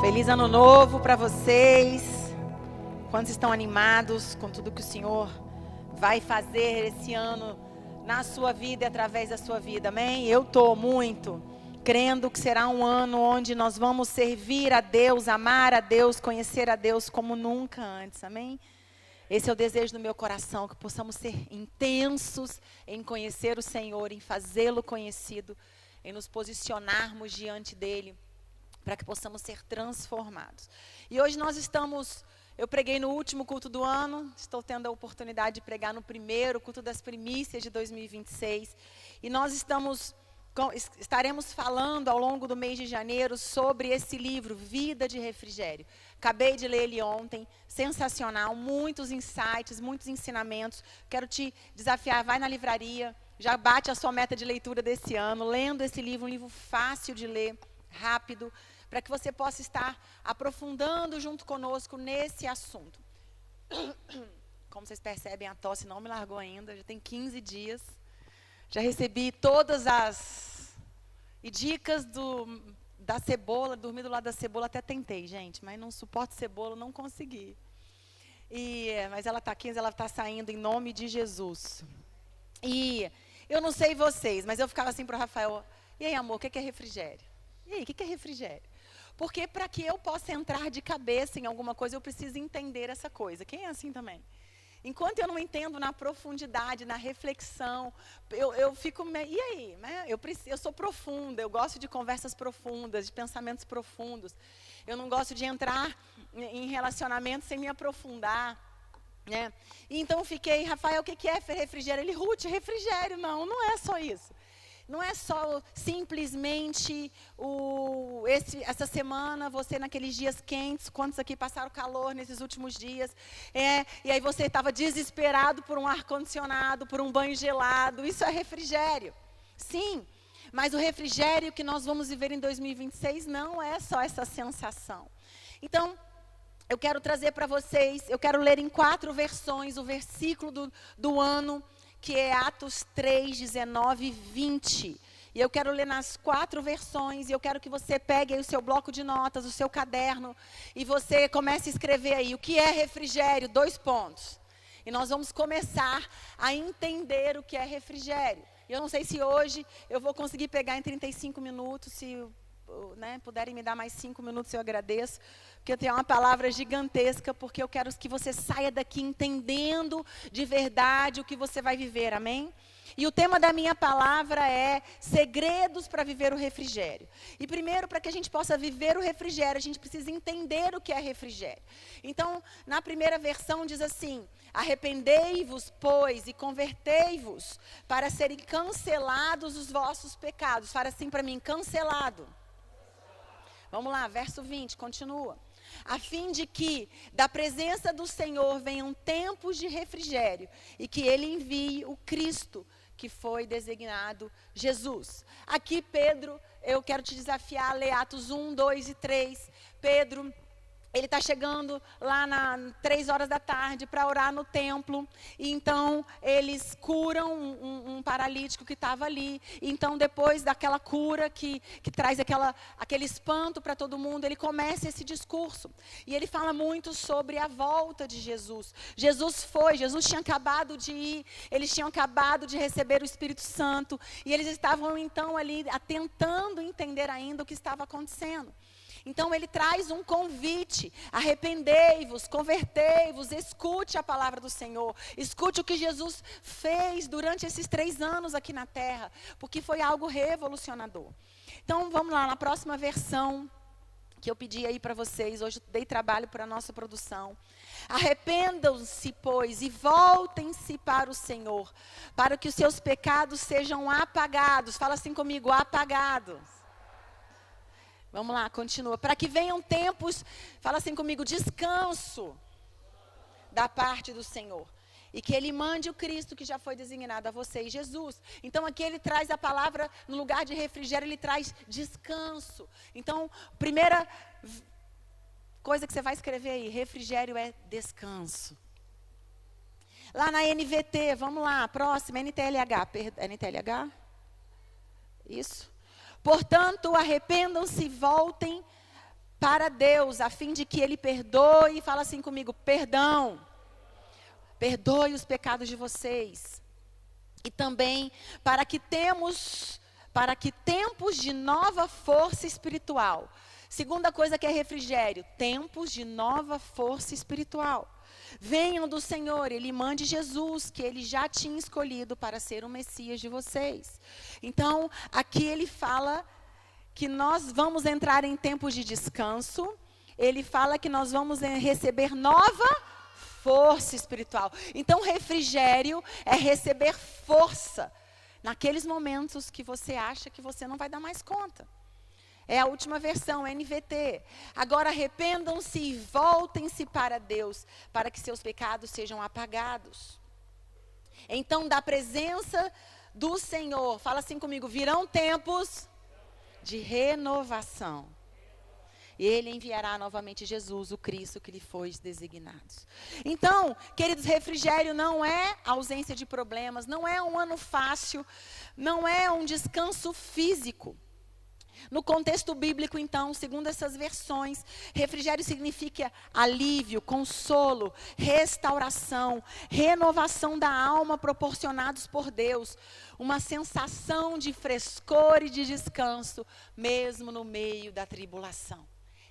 Feliz ano novo para vocês. Quantos estão animados com tudo que o Senhor vai fazer esse ano na sua vida e através da sua vida, amém? Eu estou muito crendo que será um ano onde nós vamos servir a Deus, amar a Deus, conhecer a Deus como nunca antes, amém? Esse é o desejo do meu coração, que possamos ser intensos em conhecer o Senhor, em fazê-lo conhecido, em nos posicionarmos diante dEle, para que possamos ser transformados. E hoje eu preguei no último culto do ano, estou tendo a oportunidade de pregar no primeiro culto das primícias de 2026. E nós estaremos falando ao longo do mês de janeiro sobre esse livro, Vida de Refrigério. Acabei de ler ele ontem, sensacional, muitos insights, muitos ensinamentos. Quero te desafiar, vai na livraria, já bate a sua meta de leitura desse ano, lendo esse livro, um livro fácil de ler, rápido, para que você possa estar aprofundando junto conosco nesse assunto. Como vocês percebem, a tosse não me largou ainda, já tem 15 dias. Já recebi todas as dicas da cebola, dormir do lado da cebola, até tentei, gente, mas não suporto cebola, não consegui. Mas ela está aqui, ela está saindo em nome de Jesus. E eu não sei vocês, mas eu ficava assim para o Rafael, e aí amor, o que é refrigério? E aí, o que é refrigério? Porque para que eu possa entrar de cabeça em alguma coisa, eu preciso entender essa coisa. Quem é assim também? Enquanto eu não entendo na profundidade, na reflexão, eu fico... E aí? Né? Eu sou profunda, eu gosto de conversas profundas, de pensamentos profundos. Eu não gosto de entrar em relacionamento sem me aprofundar. Né? E então eu fiquei, Rafael, o que é refrigério? Ele, Ruth, refrigério. Não é só isso. Não é só simplesmente essa semana, você naqueles dias quentes, quantos aqui passaram calor nesses últimos dias, e aí você estava desesperado por um ar-condicionado, por um banho gelado, isso é refrigério. Sim, mas o refrigério que nós vamos viver em 2026 não é só essa sensação. Então, eu quero trazer para vocês, eu quero ler em 4 versões o versículo do ano, que é Atos 3, 19 e 20. E eu quero ler nas 4 versões, e eu quero que você pegue aí o seu bloco de notas, o seu caderno, e você comece a escrever aí, o que é refrigério? 2 pontos. E nós vamos começar a entender o que é refrigério. E eu não sei se hoje eu vou conseguir pegar em 35 minutos, se puderem me dar mais 5 minutos, eu agradeço. Porque eu tenho uma palavra gigantesca, porque eu quero que você saia daqui entendendo de verdade o que você vai viver, amém? E o tema da minha palavra é segredos para viver o refrigério. E primeiro, para que a gente possa viver o refrigério, a gente precisa entender o que é refrigério. Então, na primeira versão diz assim, arrependei-vos, pois, e convertei-vos, para serem cancelados os vossos pecados. Fala assim para mim, cancelado. Vamos lá, verso 20, continua. A fim de que da presença do Senhor venham tempos de refrigério e que Ele envie o Cristo, que foi designado Jesus. Aqui, Pedro, eu quero te desafiar a ler Atos 1, 2 e 3. Pedro, ele está chegando lá 3 horas da tarde para orar no templo. E então, eles curam um paralítico que estava ali. E então, depois daquela cura que traz aquele espanto para todo mundo, ele começa esse discurso. E ele fala muito sobre a volta de Jesus. Jesus tinha acabado de ir. Eles tinham acabado de receber o Espírito Santo. E eles estavam então ali tentando entender ainda o que estava acontecendo. Então ele traz um convite, arrependei-vos, convertei-vos, escute a palavra do Senhor, escute o que Jesus fez durante esses 3 anos aqui na terra, porque foi algo revolucionador. Então vamos lá, na próxima versão que eu pedi aí para vocês, hoje eu dei trabalho para a nossa produção. Arrependam-se, pois, e voltem-se para o Senhor, para que os seus pecados sejam apagados. Fala assim comigo, apagados. Vamos lá, continua. Para que venham tempos, fala assim comigo, descanso da parte do Senhor. E que Ele mande o Cristo que já foi designado a vocês, Jesus. Então aqui Ele traz a palavra, no lugar de refrigério, Ele traz descanso. Então, primeira coisa que você vai escrever aí, refrigério é descanso. Lá na NVT, vamos lá, próxima, NTLH? Isso. Portanto, arrependam-se e voltem para Deus, a fim de que Ele perdoe, fala assim comigo, perdão. Perdoe os pecados de vocês. E também para que tempos de nova força espiritual. Segunda coisa que é refrigério, tempos de nova força espiritual. Venham do Senhor, Ele mande Jesus, que Ele já tinha escolhido para ser o Messias de vocês. Então, aqui Ele fala que nós vamos entrar em tempos de descanso. Ele fala que nós vamos receber nova força espiritual. Então, refrigério é receber força naqueles momentos que você acha que você não vai dar mais conta. É a última versão, NVT. Agora arrependam-se e voltem-se para Deus, para que seus pecados sejam apagados. Então, da presença do Senhor, fala assim comigo, virão tempos de renovação. E Ele enviará novamente Jesus, o Cristo que lhe foi designado. Então, queridos, refrigério não é ausência de problemas, não é um ano fácil, não é um descanso físico. No contexto bíblico, então, segundo essas versões, refrigério significa alívio, consolo, restauração, renovação da alma proporcionados por Deus, uma sensação de frescor e de descanso, mesmo no meio da tribulação.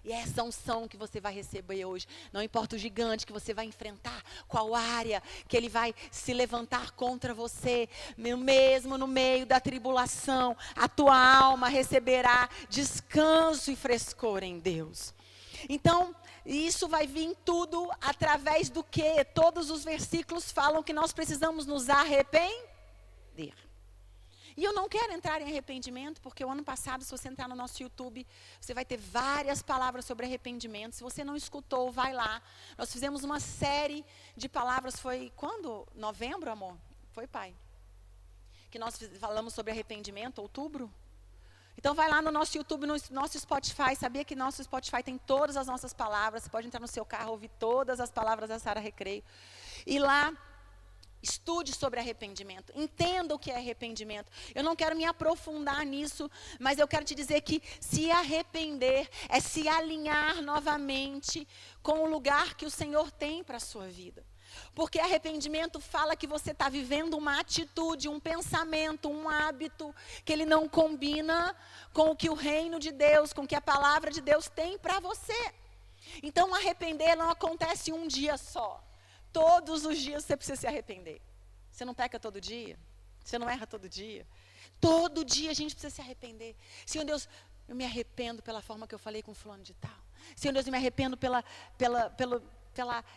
E essa unção que você vai receber hoje, não importa o gigante que você vai enfrentar, qual área que ele vai se levantar contra você, mesmo no meio da tribulação, a tua alma receberá descanso e frescor em Deus. Então, isso vai vir tudo através do quê? Todos os versículos falam que nós precisamos nos arrepender. E eu não quero entrar em arrependimento, porque o ano passado, se você entrar no nosso YouTube, você vai ter várias palavras sobre arrependimento. Se você não escutou, vai lá. Nós fizemos uma série de palavras, foi quando? Novembro, amor? Foi, pai? Que nós falamos sobre arrependimento, outubro? Então vai lá no nosso YouTube, no nosso Spotify. Sabia que nosso Spotify tem todas as nossas palavras? Você pode entrar no seu carro, ouvir todas as palavras da Sara Recreio. E lá, estude sobre arrependimento, entenda o que é arrependimento. Eu não quero me aprofundar nisso, mas eu quero te dizer que se arrepender é se alinhar novamente com o lugar que o Senhor tem para a sua vida. Porque arrependimento fala que você está vivendo uma atitude, um pensamento, um hábito que ele não combina com o que o reino de Deus, com o que a palavra de Deus tem para você. Então arrepender não acontece um dia só. Todos os dias você precisa se arrepender. Você não peca todo dia? Você não erra todo dia? Todo dia a gente precisa se arrepender. Senhor Deus, eu me arrependo pela forma que eu falei com fulano de tal. Senhor Deus, eu me arrependo pela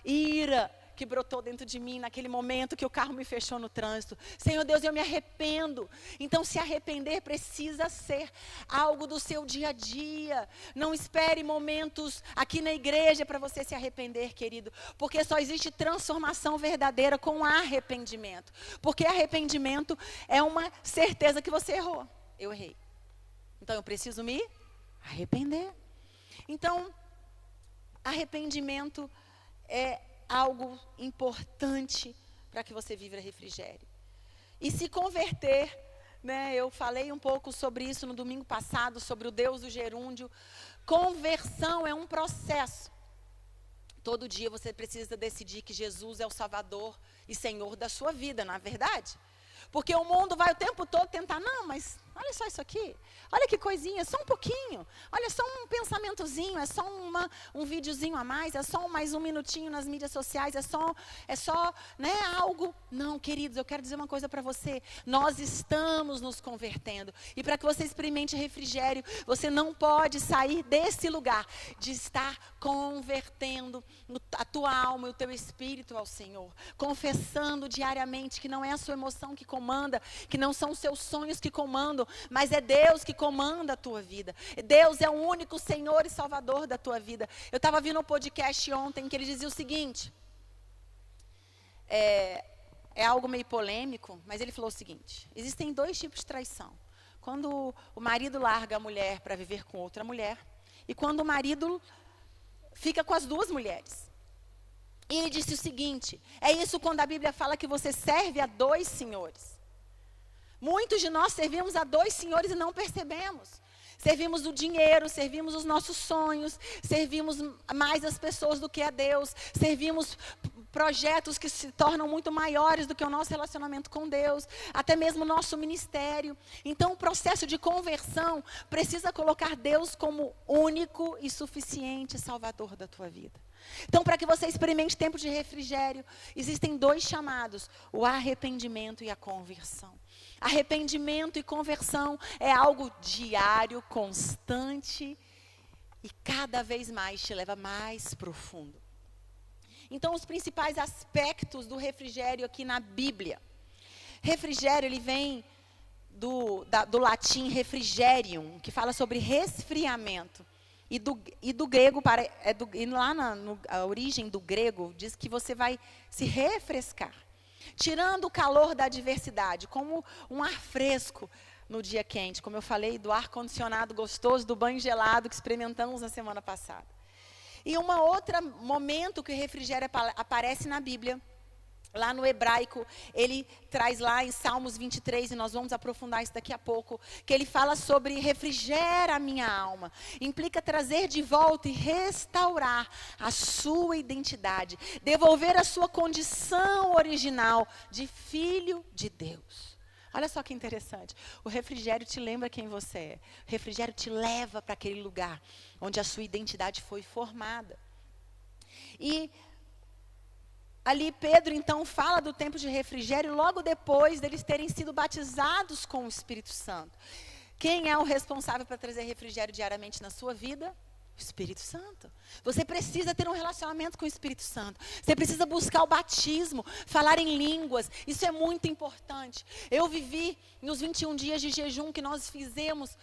ira que brotou dentro de mim naquele momento que o carro me fechou no trânsito. Senhor Deus, eu me arrependo. Então se arrepender precisa ser algo do seu dia a dia. Não espere momentos aqui na igreja para você se arrepender, querido. Porque só existe transformação verdadeira com arrependimento. Porque arrependimento é uma certeza que você errou. Eu errei. Então eu preciso me arrepender. Então, arrependimento é algo importante para que você viva refrigério. E se converter, né, eu falei um pouco sobre isso no domingo passado, sobre o Deus do gerúndio. Conversão é um processo. Todo dia você precisa decidir que Jesus é o Salvador e Senhor da sua vida, não é verdade? Porque o mundo vai o tempo todo tentar, não, mas olha só isso aqui, olha que coisinha, só um pouquinho, olha só um pensamentozinho, é só um videozinho a mais, é só mais um minutinho nas mídias sociais, é só, né, algo. Não, queridos, eu quero dizer uma coisa para você, nós estamos nos convertendo, e para que você experimente refrigério, você não pode sair desse lugar, de estar convertendo a tua alma e o teu espírito ao Senhor, confessando diariamente que não é a sua emoção que comanda, que não são os seus sonhos que comandam, mas é Deus que comanda a tua vida. Deus é o único Senhor e Salvador da tua vida. Eu estava ouvindo um podcast ontem que ele dizia o seguinte, é algo meio polêmico, mas ele falou o seguinte, existem dois tipos de traição. Quando o marido larga a mulher para viver com outra mulher, e quando o marido fica com as duas mulheres. E ele disse o seguinte, é isso quando a Bíblia fala que você serve a dois senhores. Muitos de nós servimos a dois senhores e não percebemos. Servimos o dinheiro, servimos os nossos sonhos, servimos mais as pessoas do que a Deus, servimos projetos que se tornam muito maiores do que o nosso relacionamento com Deus, até mesmo o nosso ministério. Então, o processo de conversão precisa colocar Deus como único e suficiente Salvador da tua vida. Então, para que você experimente tempo de refrigério, existem 2 chamados: o arrependimento e a conversão. Arrependimento e conversão é algo diário, constante e cada vez mais te leva mais profundo. Então, os principais aspectos do refrigério aqui na Bíblia. Refrigério, ele vem do latim refrigerium, que fala sobre resfriamento. E do grego, a origem do grego, diz que você vai se refrescar. Tirando o calor da adversidade, como um ar fresco no dia quente. Como eu falei, do ar-condicionado gostoso, do banho gelado que experimentamos na semana passada. E um outro momento que o refrigério aparece na Bíblia, lá no hebraico, ele traz lá em Salmos 23, e nós vamos aprofundar isso daqui a pouco, que ele fala sobre refrigera a minha alma. Implica trazer de volta e restaurar a sua identidade, devolver a sua condição original de filho de Deus. Olha só que interessante. O refrigério te lembra quem você é. O refrigério te leva para aquele lugar onde a sua identidade foi formada. E ali Pedro então fala do tempo de refrigério logo depois deles terem sido batizados com o Espírito Santo. Quem é o responsável para trazer refrigério diariamente na sua vida? O Espírito Santo. Você precisa ter um relacionamento com o Espírito Santo. Você precisa buscar o batismo, falar em línguas. Isso é muito importante. Eu vivi nos 21 dias de jejum que nós fizemos,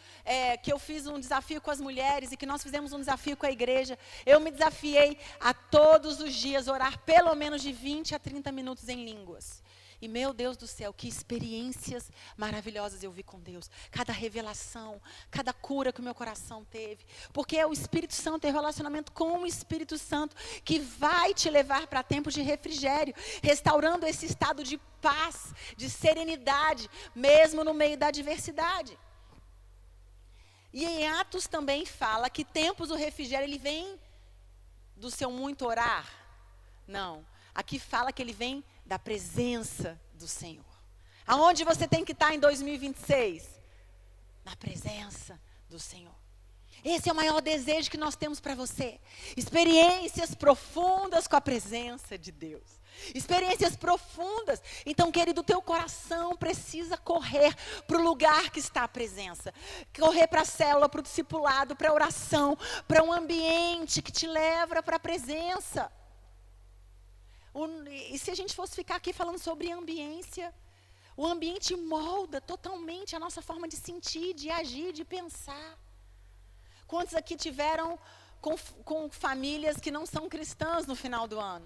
que eu fiz um desafio com as mulheres e que nós fizemos um desafio com a igreja. Eu me desafiei a todos os dias orar pelo menos de 20 a 30 minutos em línguas. E meu Deus do céu, que experiências maravilhosas eu vi com Deus. Cada revelação, cada cura que o meu coração teve. Porque é o Espírito Santo, é o relacionamento com o Espírito Santo que vai te levar para tempos de refrigério. Restaurando esse estado de paz, de serenidade, mesmo no meio da adversidade. E em Atos também fala que tempos do refrigério, ele vem do seu muito orar. Não, aqui fala que ele vem da presença do Senhor. Aonde você tem que estar em 2026? Na presença do Senhor. Esse é o maior desejo que nós temos para você. Experiências profundas com a presença de Deus. Experiências profundas. Então, querido, o teu coração precisa correr para o lugar que está a presença. Correr para a célula, para o discipulado, para a oração, para um ambiente que te leva para a presença. E se a gente fosse ficar aqui falando sobre ambiência, o ambiente molda totalmente a nossa forma de sentir, de agir, de pensar. Quantos aqui tiveram com famílias que não são cristãs no final do ano?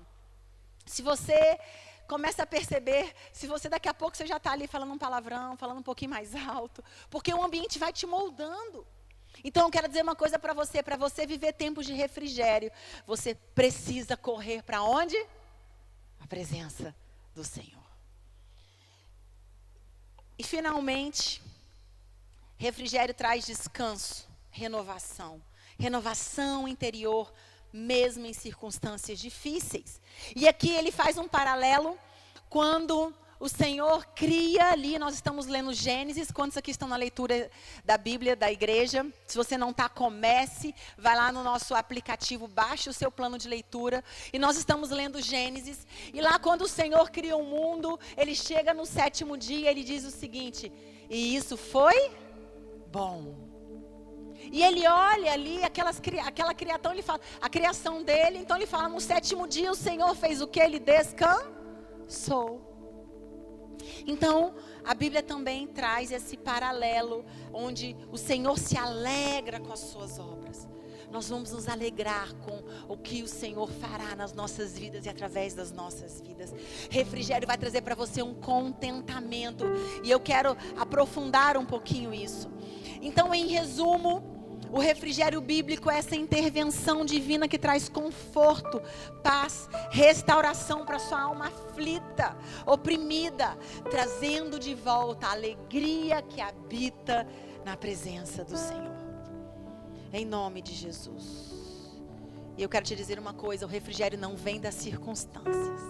Se você começa a perceber, se você daqui a pouco você já está ali falando um palavrão, falando um pouquinho mais alto, porque o ambiente vai te moldando. Então eu quero dizer uma coisa para você viver tempos de refrigério, você precisa correr para onde? A presença do Senhor. E finalmente, refrigério traz descanso, renovação. Renovação interior, mesmo em circunstâncias difíceis. E aqui ele faz um paralelo quando o Senhor cria ali, nós estamos lendo Gênesis. Quantos aqui estão na leitura da Bíblia, da igreja? Se você não está, comece, vai lá no nosso aplicativo, baixe o seu plano de leitura. E nós estamos lendo Gênesis. E lá quando o Senhor cria o mundo, ele chega no 7º dia, ele diz o seguinte: e isso foi bom. E ele olha ali aquela criação, ele fala, a criação dele, então ele fala, no 7º dia o Senhor fez o que? Ele descansou. Então, a Bíblia também traz esse paralelo, onde o Senhor se alegra com as suas obras. Nós vamos nos alegrar com o que o Senhor fará nas nossas vidas e através das nossas vidas. Refrigério vai trazer para você um contentamento. E eu quero aprofundar um pouquinho isso. Então, em resumo, o refrigério bíblico é essa intervenção divina que traz conforto, paz, restauração para sua alma aflita, oprimida, trazendo de volta a alegria que habita na presença do Senhor. Em nome de Jesus. E eu quero te dizer uma coisa, o refrigério não vem das circunstâncias.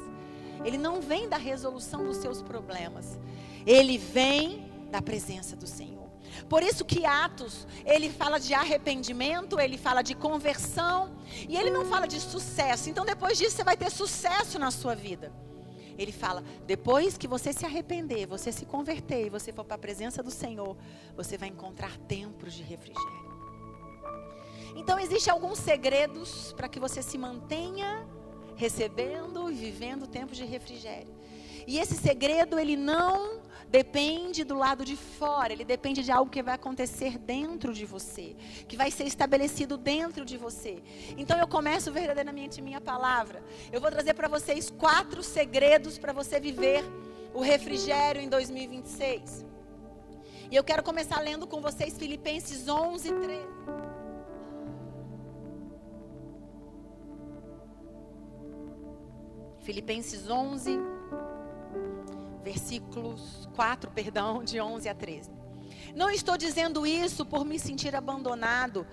Ele não vem da resolução dos seus problemas. Ele vem da presença do Senhor. Por isso que Atos, ele fala de arrependimento, ele fala de conversão, e ele não fala de sucesso. Então depois disso você vai ter sucesso na sua vida. Ele fala, depois que você se arrepender, você se converter e você for para a presença do Senhor, você vai encontrar tempos de refrigério. Então existem alguns segredos para que você se mantenha recebendo e vivendo tempos de refrigério. E esse segredo, ele não depende do lado de fora, ele depende de algo que vai acontecer dentro de você, que vai ser estabelecido dentro de você. Então eu começo verdadeiramente minha palavra. Eu vou trazer para vocês 4 segredos para você viver o refrigério em 2026. E eu quero começar lendo com vocês Filipenses 11:13. Filipenses 11, versículos 4, de 11 a 13. Não estou dizendo isso por me sentir abandonado.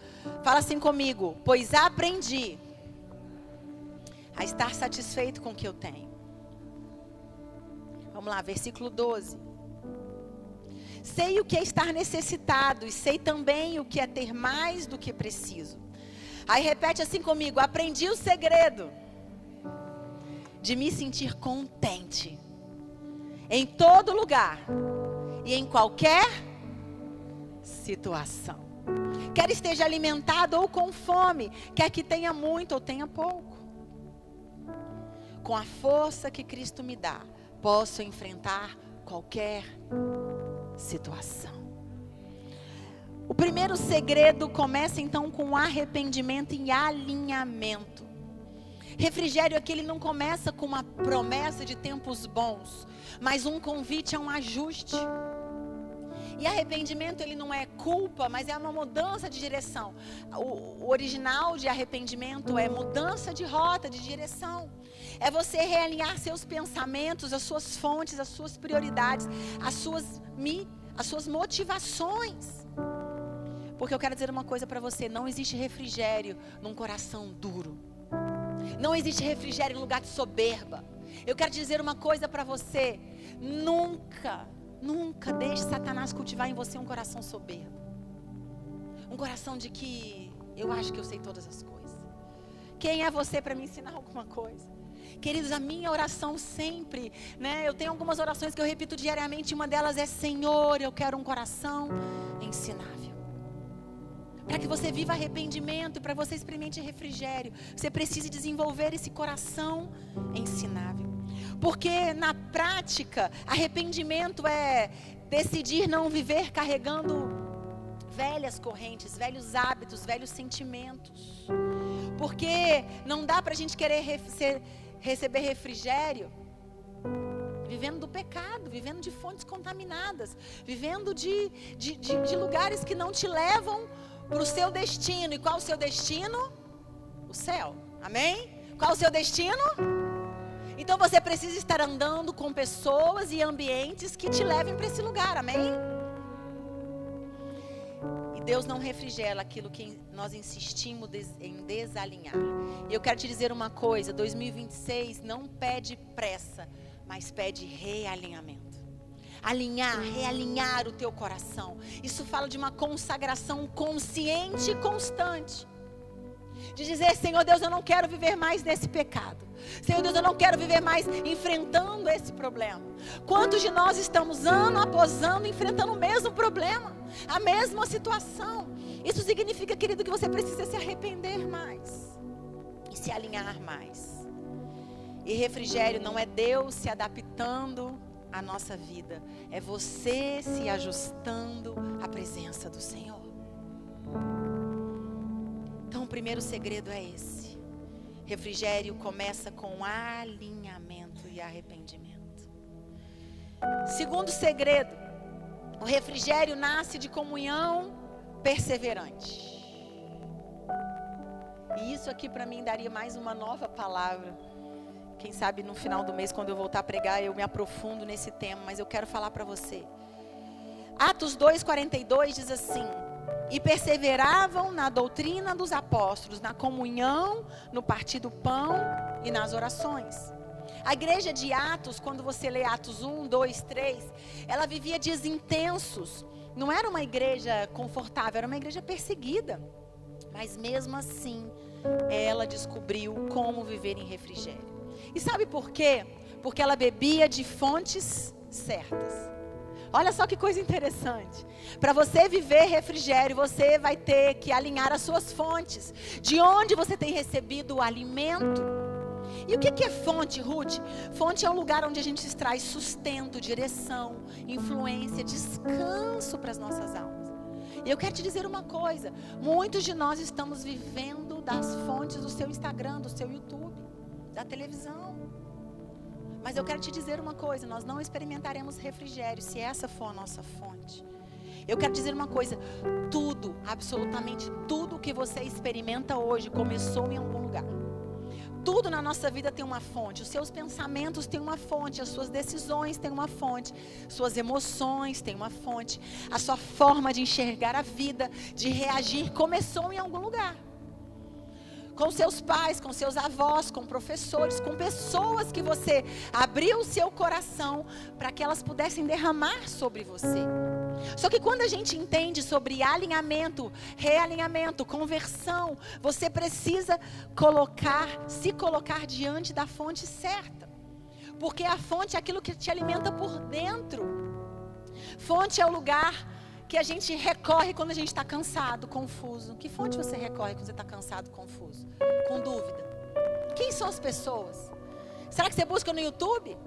Fala assim comigo. Pois aprendi a estar satisfeito com o que eu tenho. Vamos lá, versículo 12. Sei o que é estar necessitado e sei também o que é ter mais do que preciso. Aí repete assim comigo. Aprendi o segredo de me sentir contente em todo lugar e em qualquer situação. Quer esteja alimentado ou com fome, quer que tenha muito ou tenha pouco. Com a força que Cristo me dá, posso enfrentar qualquer situação. O primeiro segredo começa então com arrependimento e alinhamento. Refrigério aqui ele não começa com uma promessa de tempos bons, mas um convite a um ajuste. E arrependimento ele não é culpa, mas é uma mudança de direção. O original de arrependimento é mudança de rota, de direção. É você realinhar seus pensamentos, as suas fontes, as suas prioridades, as suas motivações. Porque eu quero dizer uma coisa para você, não existe refrigério num coração duro. Não existe refrigério em lugar de soberba. Eu quero dizer uma coisa para você. Nunca deixe Satanás cultivar em você um coração soberbo. Um coração de que eu acho que eu sei todas as coisas. Quem é você para me ensinar alguma coisa? Queridos, a minha oração sempre, eu tenho algumas orações que eu repito diariamente. Uma delas é: Senhor, eu quero um coração ensinável. Para que você viva arrependimento, para que você experimente refrigério, você precisa desenvolver esse coração ensinável. Porque na prática, arrependimento é decidir não viver carregando velhas correntes, velhos hábitos, velhos sentimentos. Porque não dá para a gente querer receber refrigério vivendo do pecado, vivendo de fontes contaminadas, vivendo de lugares que não te levam para o seu destino. E qual o seu destino? O céu. Amém? Qual o seu destino? Então você precisa estar andando com pessoas e ambientes que te levem para esse lugar. Amém? E Deus não refrigera aquilo que nós insistimos em desalinhar. E eu quero te dizer uma coisa: 2026 não pede pressa, mas pede realinhamento. Realinhar o teu coração. Isso fala de uma consagração consciente e constante. De dizer: Senhor Deus, eu não quero viver mais nesse pecado. Senhor Deus, eu não quero viver mais enfrentando esse problema. Quantos de nós estamos ano após ano enfrentando o mesmo problema, a mesma situação? Isso significa, querido, que você precisa se arrepender mais e se alinhar mais. E refrigério não é Deus se adaptando à nossa vida, é você se ajustando à presença do Senhor. Então o primeiro segredo é esse. Refrigério começa com alinhamento e arrependimento. Segundo segredo, o refrigério nasce de comunhão perseverante. E isso aqui para mim daria mais uma nova palavra. Quem sabe no final do mês, quando eu voltar a pregar, eu me aprofundo nesse tema, mas eu quero falar para você. Atos 2:42 diz assim: E perseveravam na doutrina dos apóstolos, na comunhão, no partir do pão e nas orações. A igreja de Atos, quando você lê Atos 1, 2, 3, ela vivia dias intensos. Não era uma igreja confortável, era uma igreja perseguida. Mas mesmo assim, ela descobriu como viver em refrigério. E sabe por quê? Porque ela bebia de fontes certas. Olha só que coisa interessante. Para você viver refrigério, você vai ter que alinhar as suas fontes. De onde você tem recebido o alimento. E o que é fonte, Ruth? Fonte é um lugar onde a gente extrai sustento, direção, influência, descanso para as nossas almas. E eu quero te dizer uma coisa. Muitos de nós estamos vivendo das fontes do seu Instagram, do seu YouTube, da televisão. Mas eu quero te dizer uma coisa, nós não experimentaremos refrigério se essa for a nossa fonte. Eu quero dizer uma coisa, tudo, absolutamente tudo que você experimenta hoje começou em algum lugar. Tudo na nossa vida tem uma fonte, os seus pensamentos têm uma fonte, as suas decisões têm uma fonte, suas emoções têm uma fonte, a sua forma de enxergar a vida, de reagir, começou em algum lugar. Com seus pais, com seus avós, com professores, com pessoas que você abriu o seu coração para que elas pudessem derramar sobre você. Só que quando a gente entende sobre alinhamento, realinhamento, conversão, você precisa se colocar diante da fonte certa. Porque a fonte é aquilo que te alimenta por dentro. Fonte é o lugar que a gente recorre quando a gente está cansado, confuso. Que fonte você recorre quando você está cansado, confuso? Com dúvida. Quem são as pessoas? Será que você busca no YouTube?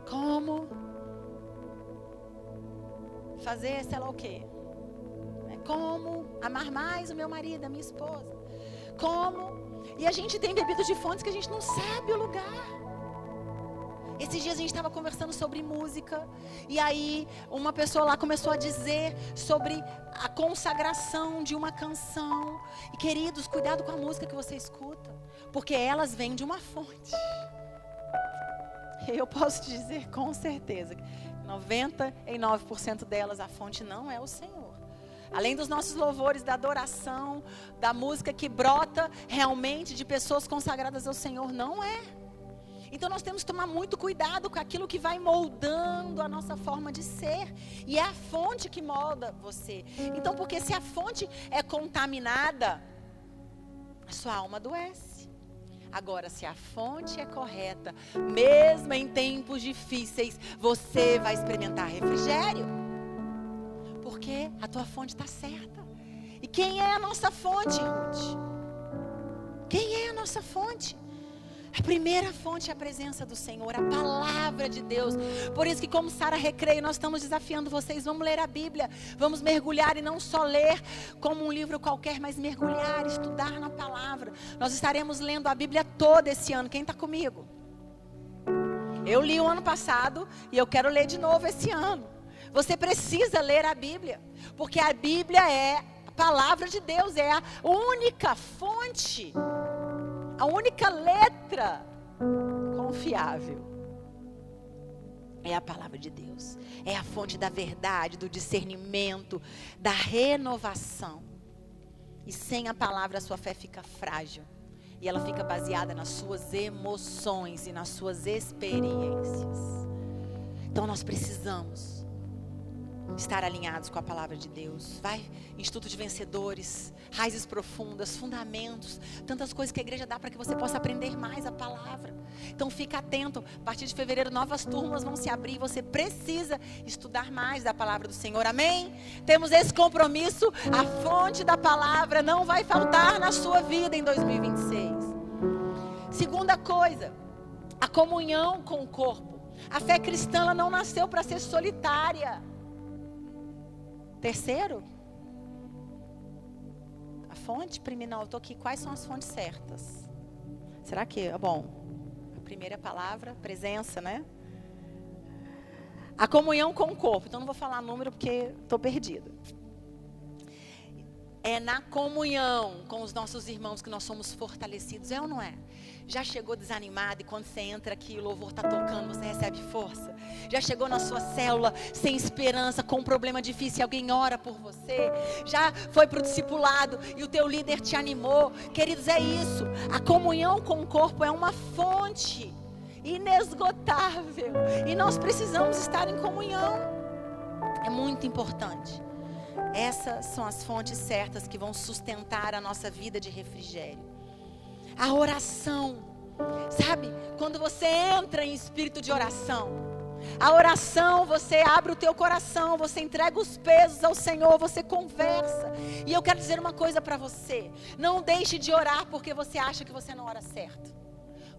Como fazer sei lá o quê? Como amar mais o meu marido, a minha esposa? Como? E a gente tem bebido de fontes que a gente não sabe o lugar. Esses dias a gente estava conversando sobre música. E aí uma pessoa lá começou a dizer sobre a consagração de uma canção. E queridos, cuidado com a música que você escuta. Porque elas vêm de uma fonte. Eu posso te dizer com certeza que 99% delas, a fonte não é o Senhor. Além dos nossos louvores, da adoração, da música que brota realmente de pessoas consagradas ao Senhor, não é. Então nós temos que tomar muito cuidado com aquilo que vai moldando a nossa forma de ser. E é a fonte que molda você. Então, porque se a fonte é contaminada, a sua alma adoece. Agora, se a fonte é correta, mesmo em tempos difíceis, você vai experimentar refrigério. Porque a tua fonte está certa. E quem é a nossa fonte, Ruth? Quem é a nossa fonte? A primeira fonte é a presença do Senhor, a palavra de Deus. Por isso que como Sara Recreio, nós estamos desafiando vocês. Vamos ler a Bíblia, vamos mergulhar e não só ler como um livro qualquer, mas mergulhar, estudar na palavra. Nós estaremos lendo a Bíblia toda esse ano. Quem está comigo? Eu li o ano passado e eu quero ler de novo esse ano. Você precisa ler a Bíblia, porque a Bíblia é a palavra de Deus, é a única fonte, a única letra confiável. É a palavra de Deus. É a fonte da verdade, do discernimento, da renovação. E sem a palavra a sua fé fica frágil. E ela fica baseada nas suas emoções e nas suas experiências. Então nós precisamos estar alinhados com a palavra de Deus. Vai, Instituto de Vencedores, raízes profundas, fundamentos, tantas coisas que a igreja dá para que você possa aprender mais a palavra. Então fica atento, a partir de fevereiro novas turmas vão se abrir, você precisa estudar mais da palavra do Senhor, amém? Temos esse compromisso, a fonte da palavra não vai faltar na sua vida em 2026. Segunda coisa, a comunhão com o corpo. A fé cristã ela não nasceu para ser solitária. Terceiro, a fonte, primeiro, não, eu estou aqui, quais são as fontes certas? Será que, bom, a primeira palavra, presença, né? A comunhão com o corpo, então não vou falar número porque estou perdida. É na comunhão com os nossos irmãos que nós somos fortalecidos, é ou não é? Já chegou desanimado e quando você entra aqui, o louvor está tocando, você recebe força? Já chegou na sua célula sem esperança, com um problema difícil e alguém ora por você? Já foi para o discipulado e o teu líder te animou? Queridos, é isso. A comunhão com o corpo é uma fonte inesgotável e nós precisamos estar em comunhão. É muito importante. Essas são as fontes certas que vão sustentar a nossa vida de refrigério. A oração, sabe? Quando você entra em espírito de oração, a oração, você abre o teu coração, você entrega os pesos ao Senhor, você conversa. E eu quero dizer uma coisa para você: não deixe de orar porque você acha que você não ora certo.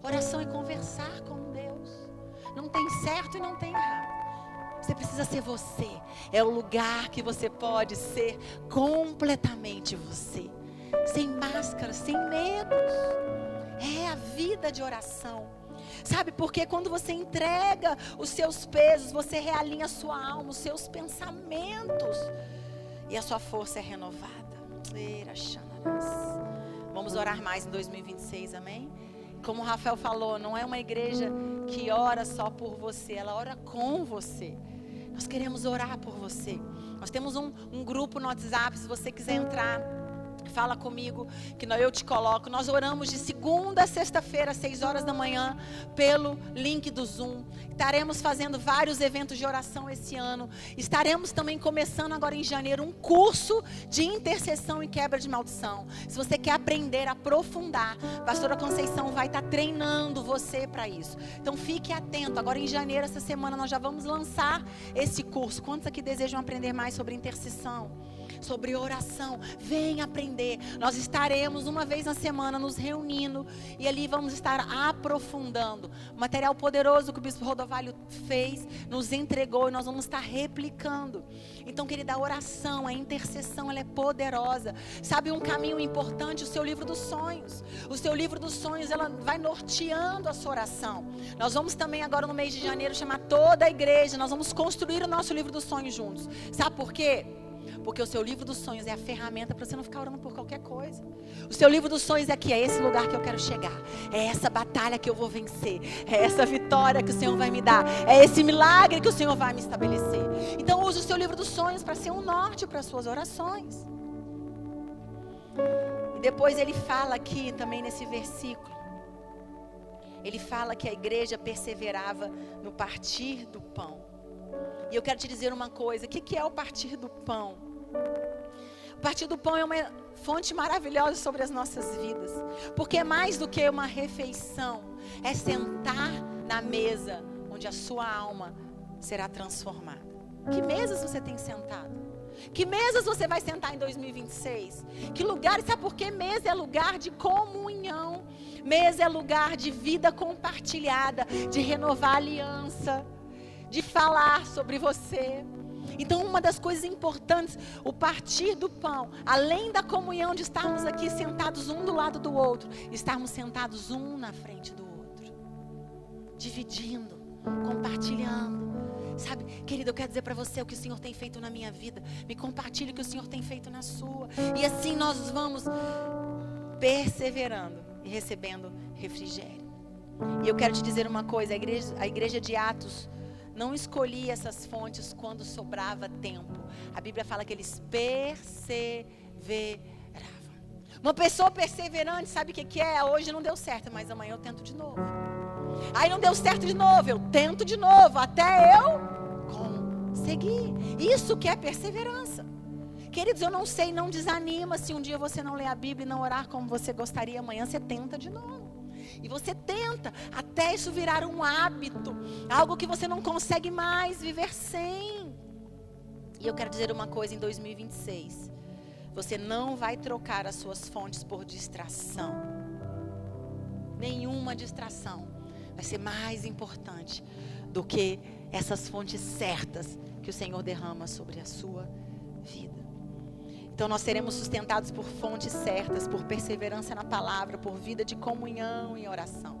Oração é conversar com Deus. Não tem certo e não tem errado. Você precisa ser você. É o lugar que você pode ser completamente você. Sem máscaras, sem medos. É a vida de oração. Sabe, porque quando você entrega os seus pesos, você realinha a sua alma, os seus pensamentos. E a sua força é renovada. Vamos orar mais em 2026, amém? Como o Rafael falou, não é uma igreja que ora só por você, ela ora com você. Nós queremos orar por você. Nós temos um grupo no WhatsApp, se você quiser entrar, fala comigo, que eu te coloco. Nós oramos de segunda a sexta-feira, às 6 horas da manhã, pelo link do Zoom. Estaremos fazendo vários eventos de oração esse ano. Estaremos também começando agora em janeiro um curso de intercessão e quebra de maldição. Se você quer aprender, aprofundar, a pastora Conceição vai estar treinando você para isso. Então fique atento. Agora em janeiro, essa semana, nós já vamos lançar esse curso. Quantos aqui desejam aprender mais sobre intercessão? Sobre oração? Vem aprender. Nós estaremos uma vez na semana nos reunindo e ali vamos estar aprofundando. O material poderoso que o Bispo Rodovalho fez, nos entregou e nós vamos estar replicando. Então, querida, a oração, a intercessão, ela é poderosa. Sabe um caminho importante? O seu livro dos sonhos. O seu livro dos sonhos, ela vai norteando a sua oração. Nós vamos também agora no mês de janeiro chamar toda a igreja. Nós vamos construir o nosso livro dos sonhos juntos. Sabe por quê? Porque o seu livro dos sonhos é a ferramenta para você não ficar orando por qualquer coisa. O seu livro dos sonhos é aqui, é esse lugar que eu quero chegar. É essa batalha que eu vou vencer. É essa vitória que o Senhor vai me dar. É esse milagre que o Senhor vai me estabelecer. Então use o seu livro dos sonhos para ser um norte para as suas orações. E depois ele fala aqui também nesse versículo. Ele fala que a igreja perseverava no partir do pão. E eu quero te dizer uma coisa: o que é o partir do pão? O partir do pão é uma fonte maravilhosa sobre as nossas vidas. Porque é mais do que uma refeição. É sentar na mesa onde a sua alma será transformada. Que mesas você tem sentado? Que mesas você vai sentar em 2026? Que lugares? Sabe por quê? Mesa é lugar de comunhão. Mesa é lugar de vida compartilhada, de renovar a aliança, de falar sobre você. Então, uma das coisas importantes, o partir do pão, além da comunhão de estarmos aqui sentados um do lado do outro, estarmos sentados um na frente do outro, dividindo, compartilhando. Sabe, querido, eu quero dizer para você o que o Senhor tem feito na minha vida. Me compartilhe o que o Senhor tem feito na sua. E assim nós vamos perseverando e recebendo refrigério. E eu quero te dizer uma coisa: a igreja de Atos não escolhia essas fontes quando sobrava tempo. A Bíblia fala que eles perseveravam. Uma pessoa perseverante, sabe o que é? Hoje não deu certo, mas amanhã eu tento de novo. Aí não deu certo de novo, eu tento de novo, até eu conseguir. Isso que é perseverança. Queridos, eu não sei, não desanima se um dia você não ler a Bíblia e não orar como você gostaria. Amanhã você tenta de novo. E você tenta até isso virar um hábito, algo que você não consegue mais viver sem. E eu quero dizer uma coisa: em 2026, você não vai trocar as suas fontes por distração. Nenhuma distração vai ser mais importante do que essas fontes certas que o Senhor derrama sobre a sua vida. Então nós seremos sustentados por fontes certas, por perseverança na palavra, por vida de comunhão e oração.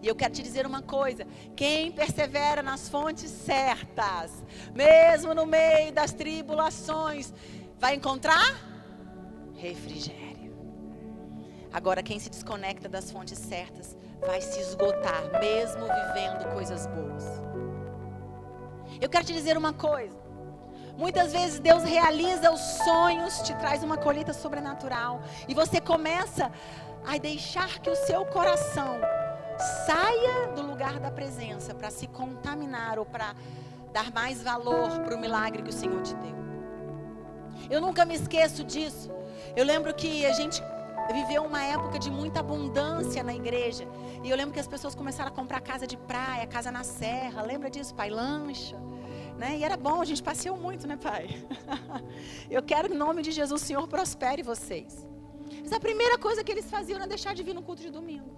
E eu quero te dizer uma coisa: quem persevera nas fontes certas, mesmo no meio das tribulações, vai encontrar refrigério. Agora, quem se desconecta das fontes certas vai se esgotar, mesmo vivendo coisas boas. Eu quero te dizer uma coisa. Muitas vezes Deus realiza os sonhos, te traz uma colheita sobrenatural. E você começa a deixar que o seu coração saia do lugar da presença para se contaminar ou para dar mais valor para o milagre que o Senhor te deu. Eu nunca me esqueço disso. Eu lembro que a gente viveu uma época de muita abundância na igreja. E eu lembro que as pessoas começaram a comprar casa de praia, casa na serra. Lembra disso, pai? Lancha. Né? E era bom, a gente passeou muito, né, pai? Eu quero que, em nome de Jesus, o Senhor prospere vocês. Mas a primeira coisa que eles faziam era deixar de vir no culto de domingo.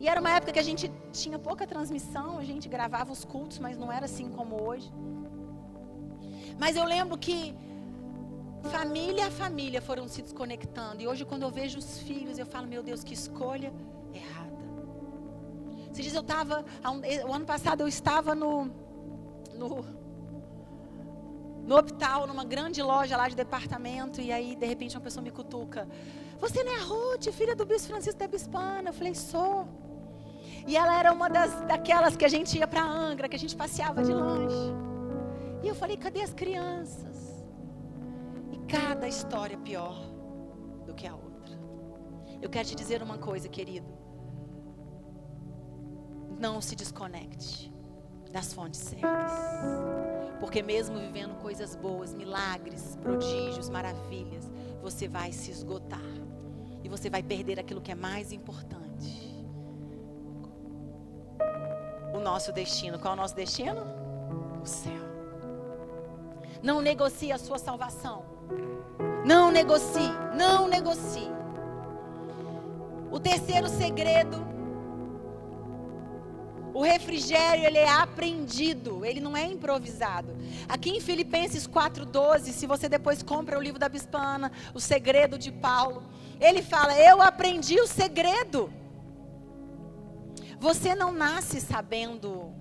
E era uma época que a gente tinha pouca transmissão, a gente gravava os cultos, mas não era assim como hoje. Mas eu lembro que família a família foram se desconectando. E hoje, quando eu vejo os filhos, eu falo, meu Deus, que escolha errada. Você diz, o ano passado eu estava no hospital, numa grande loja lá de departamento, e aí de repente uma pessoa me cutuca. Você não é a Ruth, filha do bispo Francisco da Bispana? Eu falei, sou. E ela era uma daquelas que a gente ia para Angra, que a gente passeava de lanche. E eu falei, cadê as crianças? E cada história pior do que a outra. Eu quero te dizer uma coisa, querido. Não se desconecte das fontes certas. Porque mesmo vivendo coisas boas, milagres, prodígios, maravilhas, você vai se esgotar. E você vai perder aquilo que é mais importante. O nosso destino. Qual é o nosso destino? O céu. Não negocie a sua salvação. Não negocie. Não negocie. O terceiro segredo. O refrigério, ele é aprendido, ele não é improvisado. Aqui em Filipenses 4:12, se você depois compra o livro da Bispa Ana, O Segredo de Paulo, ele fala, eu aprendi o segredo. Você não nasce sabendo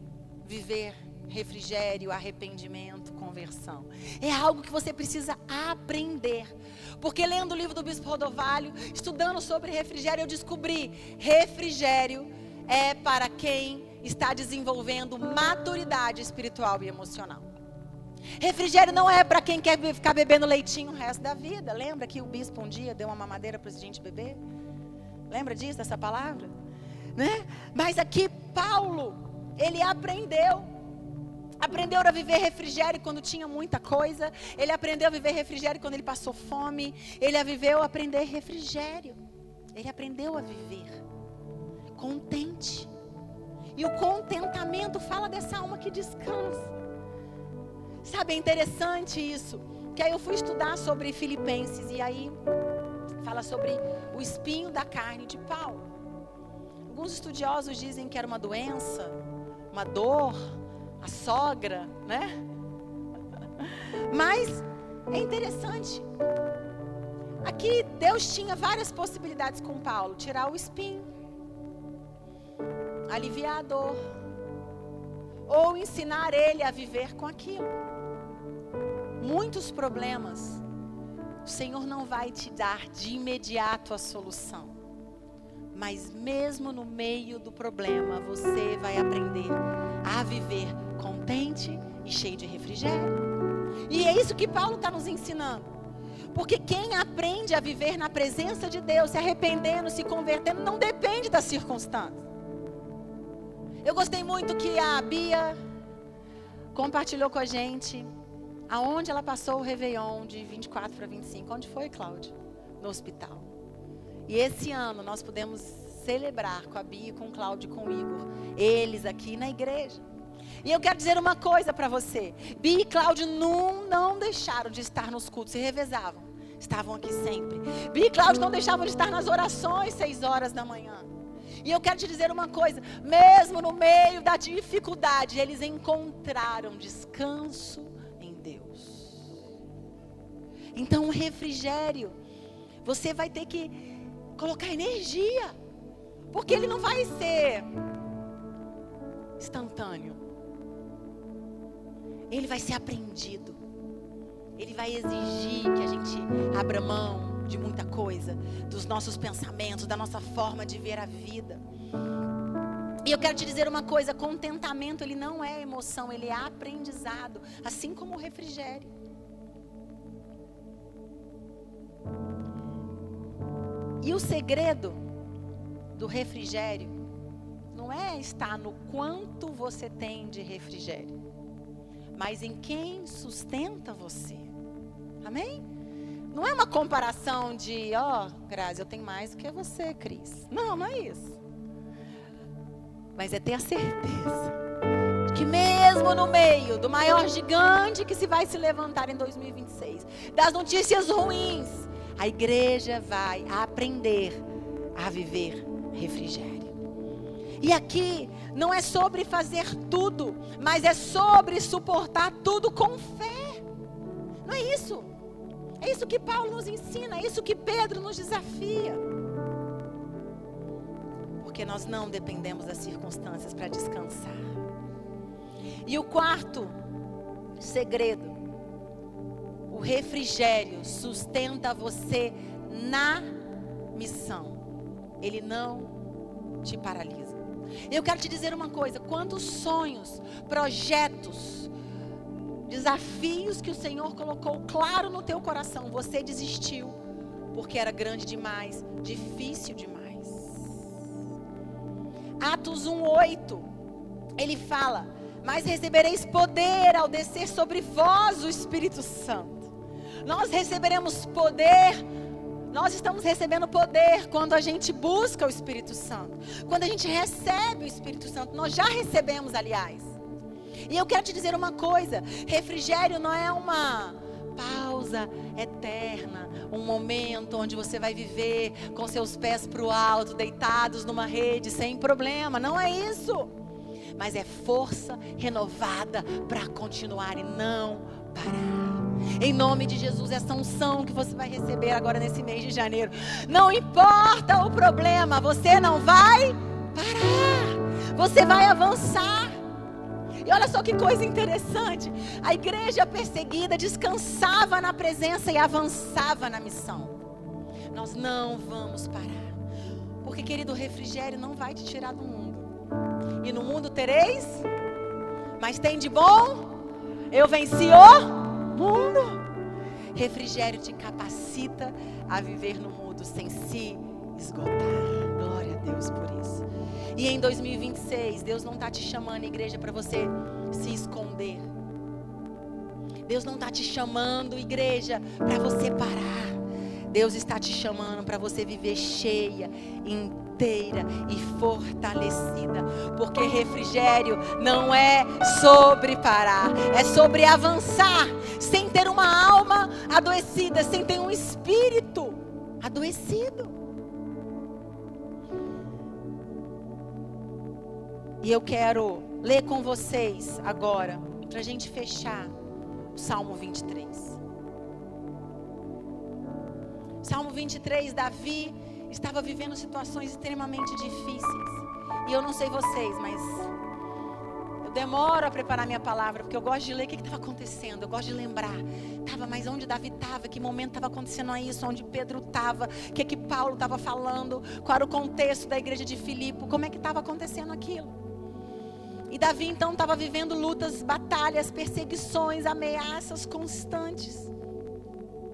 viver refrigério, arrependimento, conversão. É algo que você precisa aprender. Porque lendo o livro do Bispo Rodovalho, estudando sobre refrigério, eu descobri, refrigério é para quem está desenvolvendo maturidade espiritual e emocional. Refrigério não é para quem quer ficar bebendo leitinho o resto da vida. Lembra que o bispo um dia deu uma mamadeira para a gente beber? Lembra disso, dessa palavra? Né? Mas aqui Paulo, ele aprendeu a viver refrigério quando tinha muita coisa. Ele aprendeu a viver refrigério quando ele passou fome. Ele aprendeu refrigério. Ele aprendeu a viver contente. E o contentamento fala dessa alma que descansa. Sabe, é interessante isso. Que aí eu fui estudar sobre Filipenses. E aí fala sobre o espinho da carne de Paulo. Alguns estudiosos dizem que era uma doença, uma dor, a sogra, né? Mas é interessante. Aqui Deus tinha várias possibilidades com Paulo. Tirar o espinho, aliviar a dor, ou ensinar ele a viver com aquilo. Muitos problemas, o Senhor não vai te dar de imediato a solução. Mas mesmo no meio do problema, você vai aprender a viver contente e cheio de refrigério. E é isso que Paulo está nos ensinando. Porque quem aprende a viver na presença de Deus, se arrependendo, se convertendo, não depende das circunstâncias. Eu gostei muito que a Bia compartilhou com a gente aonde ela passou o Réveillon de 24 para 25. Onde foi, Cláudio? No hospital. E esse ano nós pudemos celebrar com a Bia, com o Cláudio e com o Igor, eles aqui na igreja. E eu quero dizer uma coisa para você. Bia e Cláudio não deixaram de estar nos cultos, se revezavam. Estavam aqui sempre. Bia e Cláudio não deixavam de estar nas orações 6 horas da manhã. E eu quero te dizer uma coisa, mesmo no meio da dificuldade, eles encontraram descanso em Deus. Então o refrigério, você vai ter que colocar energia, porque ele não vai ser instantâneo. Ele vai ser aprendido. Ele vai exigir que a gente abra mão de muita coisa, dos nossos pensamentos, da nossa forma de ver a vida. E eu quero te dizer uma coisa, contentamento ele não é emoção, ele é aprendizado, assim como o refrigério. E o segredo do refrigério não é estar no quanto você tem de refrigério, mas em quem sustenta você. Amém? Não é uma comparação de, Grazi, eu tenho mais do que você, Cris. Não é isso. Mas é ter a certeza de que mesmo no meio do maior gigante que se vai se levantar em 2026, das notícias ruins, a igreja vai aprender a viver refrigério. E aqui não é sobre fazer tudo, mas é sobre suportar tudo com fé. Não é isso? É isso que Paulo nos ensina, é isso que Pedro nos desafia. Porque nós não dependemos das circunstâncias para descansar. E o quarto segredo, o refrigério sustenta você na missão. Ele não te paralisa. Eu quero te dizer uma coisa, quantos sonhos, projetos, desafios que o Senhor colocou claro no teu coração, você desistiu porque era grande demais, difícil demais. Atos 1:8, ele fala: mas recebereis poder ao descer sobre vós o Espírito Santo. Nós receberemos poder, nós estamos recebendo poder quando a gente busca o Espírito Santo. Quando a gente recebe o Espírito Santo, nós já recebemos, aliás. E eu quero te dizer uma coisa, refrigério não é uma pausa eterna, um momento onde você vai viver com seus pés para o alto, deitados numa rede, sem problema, não é isso. Mas é força renovada para continuar e não parar. Em nome de Jesus, essa unção que você vai receber agora nesse mês de janeiro, não importa o problema, você não vai parar, você vai avançar. E olha só que coisa interessante, a igreja perseguida descansava na presença e avançava na missão. Nós não vamos parar, porque, querido, o refrigério não vai te tirar do mundo. E no mundo tereis, mas tem de bom, eu venci o mundo. Refrigério te capacita a viver no mundo sem se esgotar. Glória a Deus por isso. E em 2026, Deus não está te chamando, igreja, para você se esconder. Deus não está te chamando, igreja, para você parar. Deus está te chamando para você viver cheia, inteira e fortalecida. Porque refrigério não é sobre parar, é sobre avançar, sem ter uma alma adoecida, sem ter um espírito adoecido. E eu quero ler com vocês agora, para a gente fechar, o Salmo 23. Salmo 23, Davi estava vivendo situações extremamente difíceis. E eu não sei vocês, mas eu demoro a preparar minha palavra, porque eu gosto de ler o que estava acontecendo, eu gosto de lembrar. Mas onde Davi estava, que momento estava acontecendo isso, onde Pedro estava, o que Paulo estava falando, qual era o contexto da igreja de Filipe, como é que estava acontecendo aquilo. E Davi então estava vivendo lutas, batalhas, perseguições, ameaças constantes.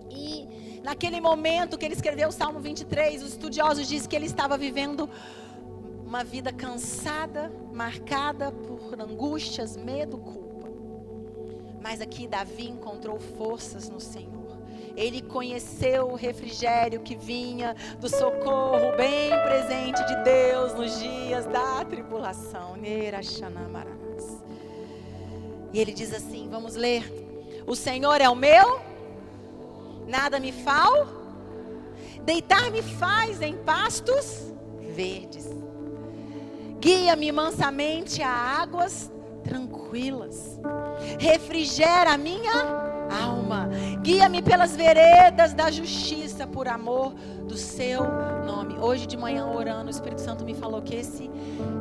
E naquele momento que ele escreveu o Salmo 23, os estudiosos dizem que ele estava vivendo uma vida cansada, marcada por angústias, medo, culpa. Mas aqui Davi encontrou forças no Senhor. Ele conheceu o refrigério que vinha do socorro bem presente de Deus nos dias da tribulação. E ele diz assim, vamos ler. O Senhor é o meu, nada me falta. Deitar-me faz em pastos verdes. Guia-me mansamente a águas tranquilas. Refrigera a minha alma. Guia-me pelas veredas da justiça, por amor do seu nome. Hoje de manhã, orando, o Espírito Santo me falou que esse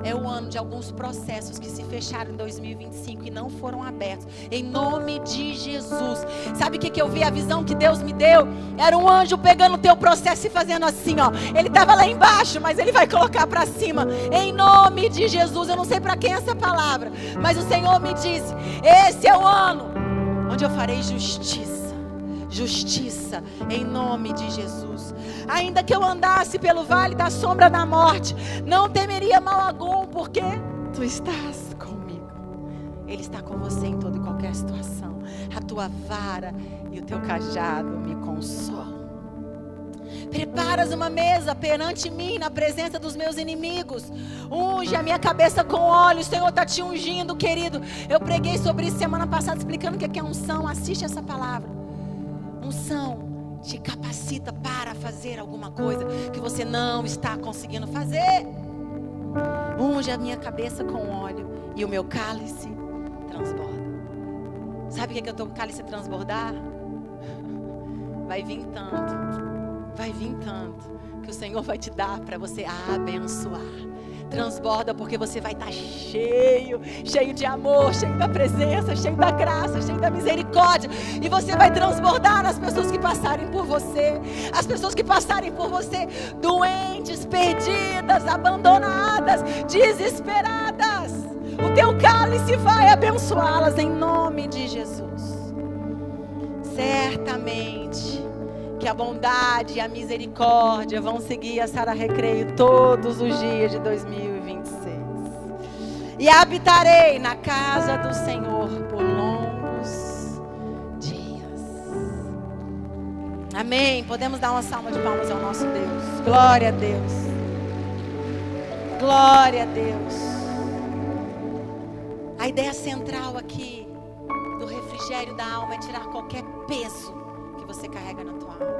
é o ano de alguns processos que se fecharam em 2025 e não foram abertos, em nome de Jesus. Sabe o que eu vi? A visão que Deus me deu era um anjo pegando o teu processo e fazendo assim, ó. Ele estava lá embaixo, mas ele vai colocar para cima, em nome de Jesus. Eu não sei para quem é essa palavra, mas o Senhor me disse: esse é o ano onde eu farei justiça. Justiça, em nome de Jesus. Ainda que eu andasse pelo vale da sombra da morte, não temeria mal algum, porque tu estás comigo. Ele está com você em toda e qualquer situação. A tua vara e o teu cajado me consolam. Preparas uma mesa perante mim, na presença dos meus inimigos. Unge a minha cabeça com óleo. O Senhor está te ungindo, querido. Eu preguei sobre isso semana passada, explicando o que é unção. Assiste essa palavra. Unção te capacita para fazer alguma coisa que você não está conseguindo fazer. Unge a minha cabeça com óleo e o meu cálice transborda. Sabe o que é o teu cálice transbordar? Vai vir tanto que o Senhor vai te dar para você abençoar. Transborda, porque você vai estar cheio de amor, cheio da presença, cheio da graça, cheio da misericórdia. E você vai transbordar nas pessoas que passarem por você. As pessoas que passarem por você, doentes, perdidas, abandonadas, desesperadas. O teu cálice vai abençoá-las em nome de Jesus. Certamente que a bondade e a misericórdia vão seguir a Sara Recreio todos os dias de 2026. E habitarei na casa do Senhor por longos dias. Amém. Podemos dar uma salva de palmas ao nosso Deus. Glória a Deus. Glória a Deus. A ideia central aqui do refrigério da alma é tirar qualquer peso que você carrega na tua alma.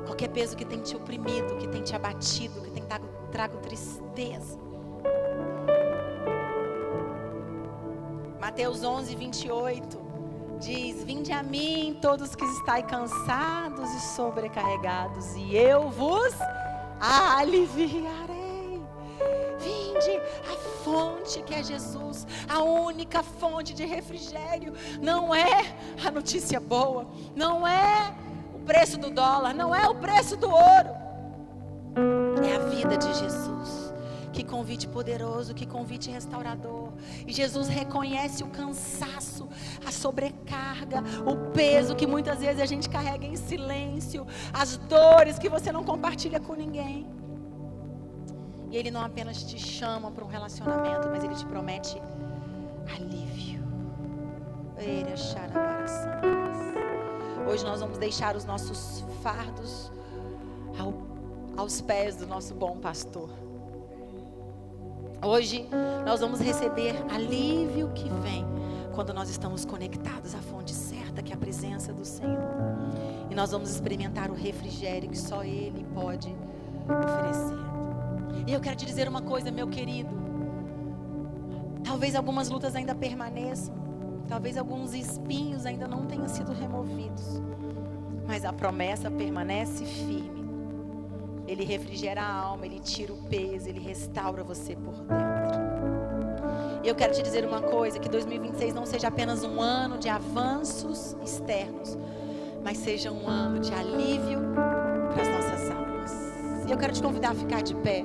Qualquer peso que tem te oprimido, que tem te abatido, que tem trago tristeza. Mateus 11, 28 diz: vinde a mim todos que estáis cansados e sobrecarregados, e eu vos aliviarei. Vinde a fonte que é Jesus, a única fonte de refrigério. Não é a notícia boa, não é o preço do dólar, não é o preço do ouro. É a vida de Jesus. Que convite poderoso, que convite restaurador. E Jesus reconhece o cansaço, a sobrecarga, o peso que muitas vezes a gente carrega em silêncio, as dores que você não compartilha com ninguém. E Ele não apenas te chama para um relacionamento, mas Ele te promete alívio. Hoje nós vamos deixar os nossos fardos aos pés do nosso bom pastor. Hoje nós vamos receber alívio que vem quando nós estamos conectados à fonte certa, que é a presença do Senhor. E nós vamos experimentar o refrigério que só Ele pode oferecer. E eu quero te dizer uma coisa, meu querido. Talvez algumas lutas ainda permaneçam. Talvez alguns espinhos ainda não tenham sido removidos. Mas a promessa permanece firme. Ele refrigera a alma, Ele tira o peso, Ele restaura você por dentro. E eu quero te dizer uma coisa, que 2026 não seja apenas um ano de avanços externos, mas seja um ano de alívio para as nossas almas. E eu quero te convidar a ficar de pé.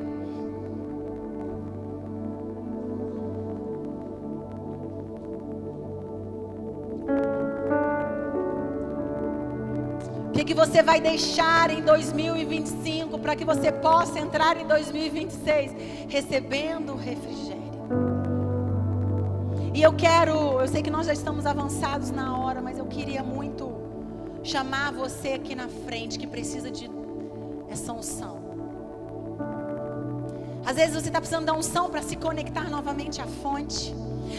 O que você vai deixar em 2025 para que você possa entrar em 2026 recebendo o refrigério? E eu sei que nós já estamos avançados na hora, mas eu queria muito chamar você aqui na frente que precisa de essa unção. Às vezes você está precisando da unção para se conectar novamente à fonte.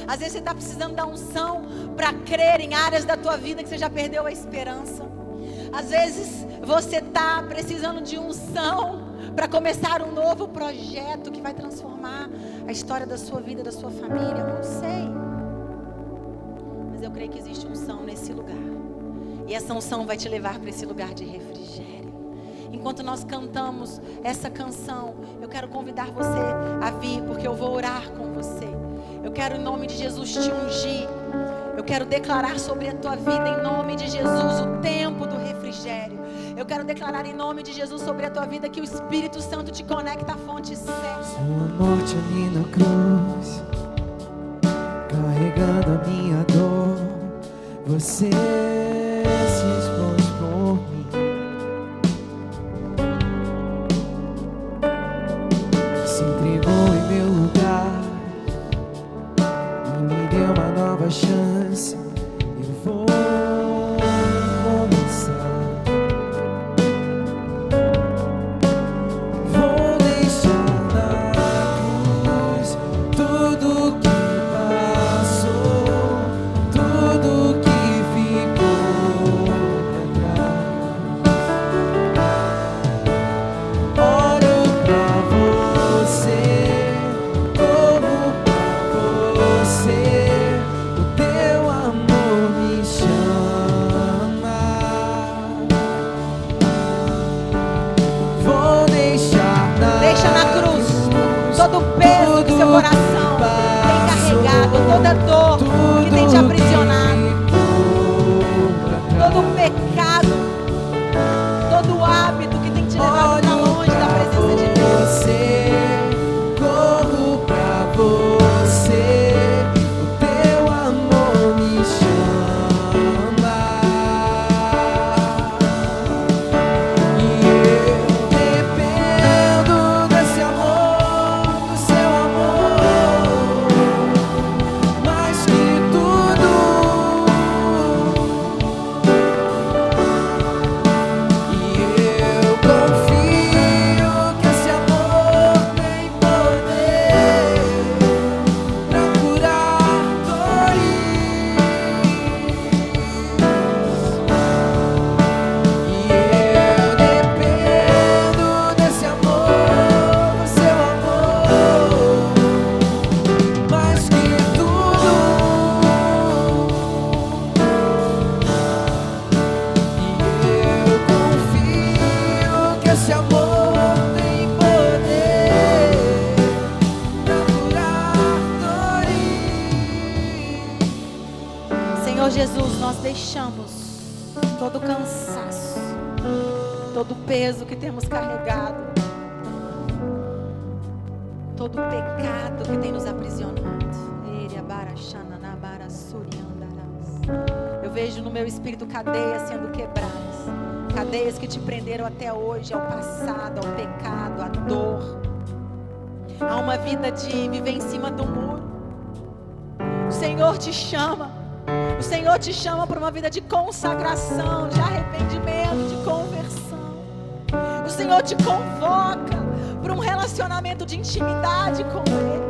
Às vezes você está precisando da unção para crer em áreas da tua vida que você já perdeu a esperança. Às vezes você está precisando de unção para começar um novo projeto que vai transformar a história da sua vida, da sua família. Eu não sei. mas eu creio que existe unção nesse lugar. E essa unção vai te levar para esse lugar de refrigério. Enquanto nós cantamos essa canção, eu quero convidar você a vir, porque eu vou orar com você. Eu quero, em nome de Jesus, te ungir. Eu quero declarar sobre a tua vida, em nome de Jesus, o tempo do refrigério. Eu quero declarar em nome de Jesus sobre a tua vida que o Espírito Santo te conecta à fonte certa. Sua morte ali na cruz, carregando a minha dor, você se expôs por mim. Se entregou em meu lugar e me deu uma nova chance. Eu vou começar. Vou deixar na cruz tudo que passou, tudo que ficou pra trás. Olho pra você, corro pra você, o teu amor me chama. Vou deixar Deixa na cruz todo o peso que seu coração tem carregado, toda dor que tem te aprisionado, todo o pecado, todo o hábito que tem te levado para longe da presença de Deus. você, corro pra você, o teu amor me chama. E eu dependo desse amor, do seu amor, mais que tudo. E eu confio que esse amor tem poder pra curar dores. E eu dependo desse amor, do seu amor, mais que tudo. E eu confio que esse amor tem poder pra curar dores. Senhor Jesus, nós deixamos todo o cansaço, todo o peso que temos carregado, todo o pecado que tem nos aprisionado. Eu vejo no meu espírito cadeias sendo quebradas, cadeias que te prenderam até hoje ao passado, ao pecado, à dor, a uma vida de viver em cima do muro. O Senhor te chama. O Senhor te chama para uma vida de consagração, de arrependimento, de conversão. O Senhor te convoca para um relacionamento de intimidade com Ele.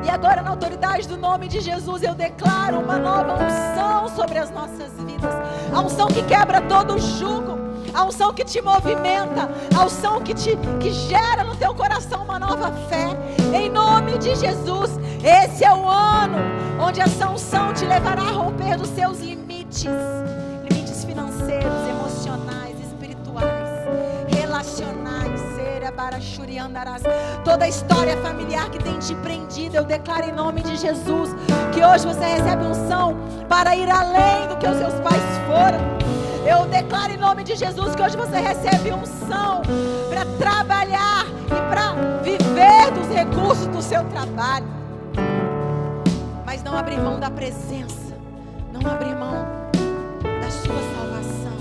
E agora, na autoridade do nome de Jesus, eu declaro uma nova unção sobre as nossas vidas. A unção que quebra todo o jugo, a unção que te movimenta, a unção que gera no teu coração uma nova fé. Em nome de Jesus, esse é o ano onde essa unção te levará a romper dos seus limites financeiros, emocionais, espirituais, relacionais. Toda a história familiar que tem te prendido, eu declaro em nome de Jesus que hoje você recebe unção para ir além do que os seus pais foram. Eu declaro em nome de Jesus que hoje você recebe unção para trabalhar e para viver dos recursos do seu trabalho. Mas não abrir mão da presença, não abrir mão da sua salvação.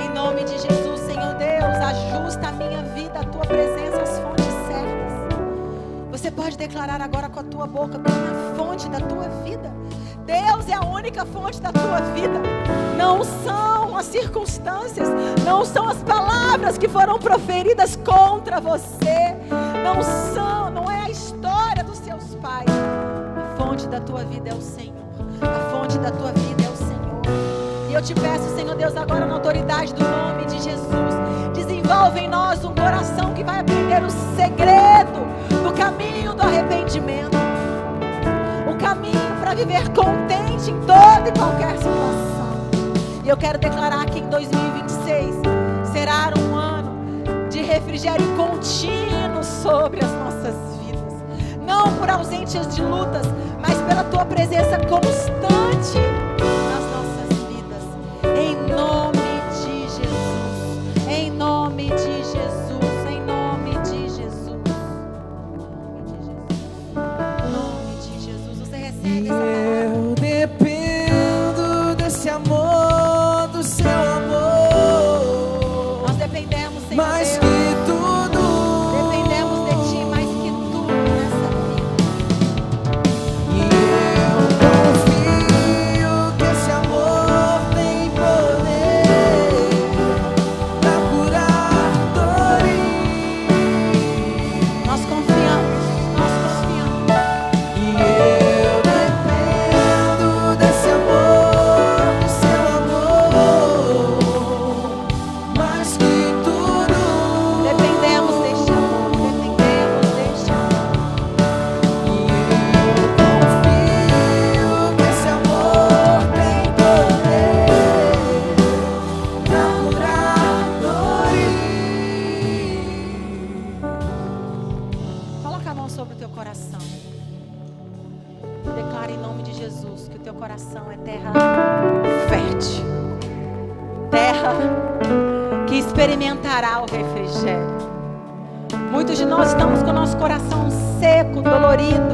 Em nome de Jesus, Senhor Deus, ajusta a minha vida, a tua presença, as fontes certas. Você pode declarar agora com a tua boca: bem na fonte da tua vida. Deus é a única fonte da tua vida. Não são as circunstâncias, não são as palavras que foram proferidas contra você, não é a história dos seus pais. A fonte da tua vida é o Senhor. A fonte da tua vida é o Senhor. E eu te peço, Senhor Deus, agora na autoridade do nome de Jesus, desenvolve em nós um coração que vai aprender o segredo do caminho do arrependimento, o caminho para viver contente forte em toda e qualquer situação. E eu quero declarar que em 2026 será um ano de refrigério contínuo sobre as nossas vidas. Não por ausências de lutas, mas pela tua presença constante nas nossas vidas. Em nome de Jesus. Em nome de Jesus. Em nome de Jesus. Em nome de Jesus. Você recebe essa palavra? Eu dependo desse amor, do seu amor. Nós dependemos, Senhor Mais Deus. que tudo. Dependemos de Ti mais que tudo nessa vida. E eu confio que esse amor tem poder pra curar dores. Nós confiamos, nós confiamos. E eu dependo desse amor, do seu amor. Mais que tudo. Dependemos deste amor, dependemos deste amor. E eu confio que esse amor tem poder pra curar dores. Coloca a mão sobre o teu coração. Declara em nome de Jesus que o teu coração é terra fértil. Terra que experimentará o refrigério. Muitos de nós estamos com o nosso coração seco, dolorido,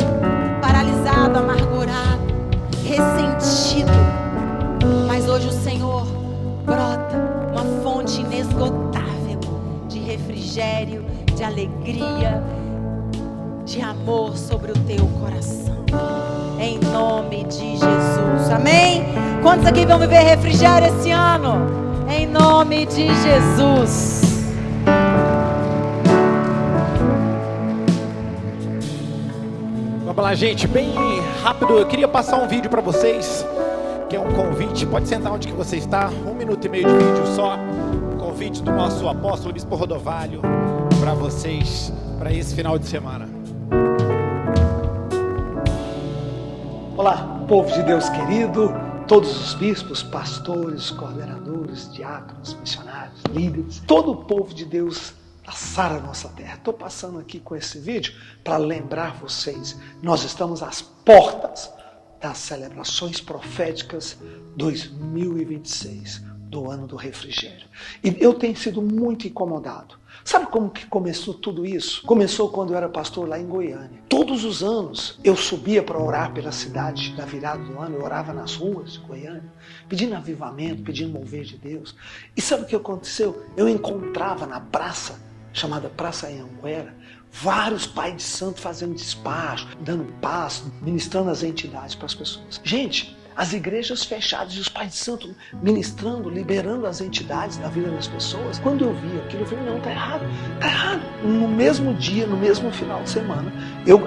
paralisado, amargurado, ressentido. Mas hoje o Senhor brota uma fonte inesgotável de refrigério, de alegria, de amor sobre o teu coração. Em nome de Jesus. Amém? Quantos aqui vão viver refrigério esse ano? Em nome de Jesus. Vamos lá, gente, bem rápido. Eu queria passar um vídeo para vocês, que é um convite. Pode sentar onde que você está, 1 minuto e meio de vídeo só. Um convite do nosso apóstolo Bispo Rodovalho para vocês, para esse final de semana. Olá, povo de Deus querido, todos os bispos, pastores, coordenadores, diáconos, missionários, líderes, todo o povo de Deus da Sara Nossa Terra. Estou passando aqui com esse vídeo para lembrar vocês, nós estamos às portas das celebrações proféticas 2026, do ano do refrigério. E eu tenho sido muito incomodado. Sabe como que começou tudo isso? Começou quando eu era pastor lá em Goiânia. Todos os anos eu subia para orar pela cidade na virada do ano, eu orava nas ruas de Goiânia, pedindo avivamento, pedindo mover de Deus. E sabe o que aconteceu? Eu encontrava na praça, chamada Praça Anhanguera, vários pais de santo fazendo despacho, dando paz, ministrando as entidades para as pessoas. Gente, as igrejas fechadas e os pais de santo ministrando, liberando as entidades na vida das pessoas. Quando eu vi aquilo, eu falei, não, tá errado, tá errado. No mesmo dia, no mesmo final de semana, eu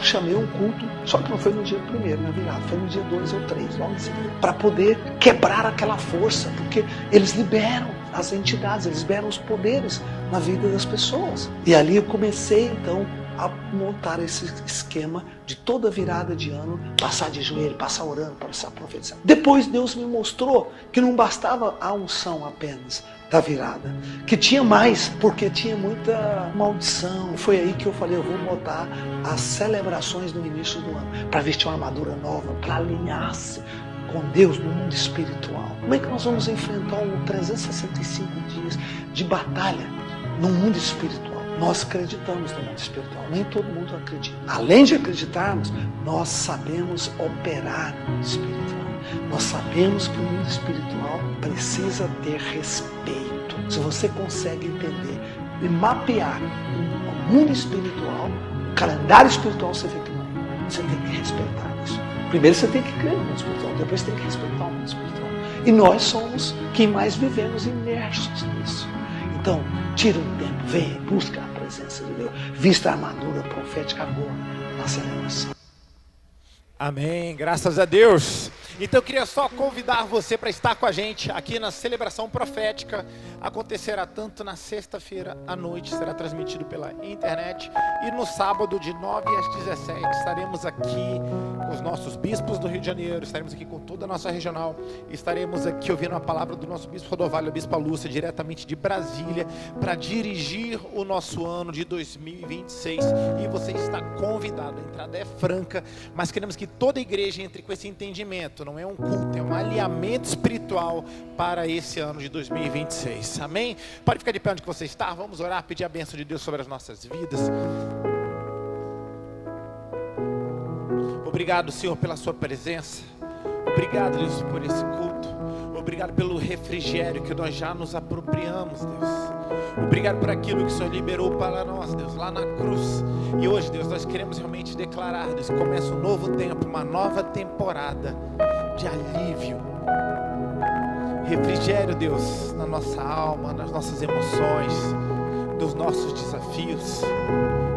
chamei um culto, só que não foi no dia 1º, na virada, foi no dia 2 ou 3, logo em seguida, para poder quebrar aquela força, porque eles liberam as entidades, eles liberam os poderes na vida das pessoas. E ali eu comecei, então, a montar esse esquema de toda virada de ano, passar de joelho, passar orando, passar profetizando. Depois Deus me mostrou que não bastava a unção apenas da virada, que tinha mais, porque tinha muita maldição. Foi aí que eu falei, eu vou botar as celebrações no início do ano, para vestir uma armadura nova, para alinhar-se com Deus no mundo espiritual. Como é que nós vamos enfrentar 365 dias de batalha no mundo espiritual? Nós acreditamos no mundo espiritual, nem todo mundo acredita. Além de acreditarmos, nós sabemos operar no mundo espiritual. Nós sabemos que o mundo espiritual precisa ter respeito. Se você consegue entender e mapear o mundo espiritual, o calendário espiritual, você vê que não. Você tem que respeitar isso. Primeiro você tem que crer no mundo espiritual, depois você tem que respeitar o mundo espiritual. E nós somos quem mais vivemos imersos nisso. Então, tira um tempo, vem, busca a presença de Deus. Vista a armadura profética agora, na celebração. Amém, graças a Deus. Então eu queria só convidar você para estar com a gente aqui na celebração profética. Acontecerá tanto na sexta-feira à noite, será transmitido pela internet, e no sábado de 9 às 17 estaremos aqui com os nossos bispos do Rio de Janeiro, estaremos aqui com toda a nossa regional, estaremos aqui ouvindo a palavra do nosso bispo Rodovalho, a bispa Lúcia, diretamente de Brasília, para dirigir o nosso ano de 2026, e você está convidado. A entrada é franca, mas queremos que toda a igreja entre com esse entendimento. Não é um culto, é um alinhamento espiritual para esse ano de 2026, amém? Pode ficar de pé onde você está, vamos orar, pedir a bênção de Deus sobre as nossas vidas. Obrigado, Senhor, pela sua presença, obrigado, Deus, por esse culto, obrigado pelo refrigério que nós já nos apropriamos, Deus, obrigado por aquilo que o Senhor liberou para nós, Deus, lá na cruz. E hoje, Deus, nós queremos realmente declarar, Deus, que começa um novo tempo, uma nova temporada de alívio, refrigério, Deus, na nossa alma, nas nossas emoções, dos nossos desafios.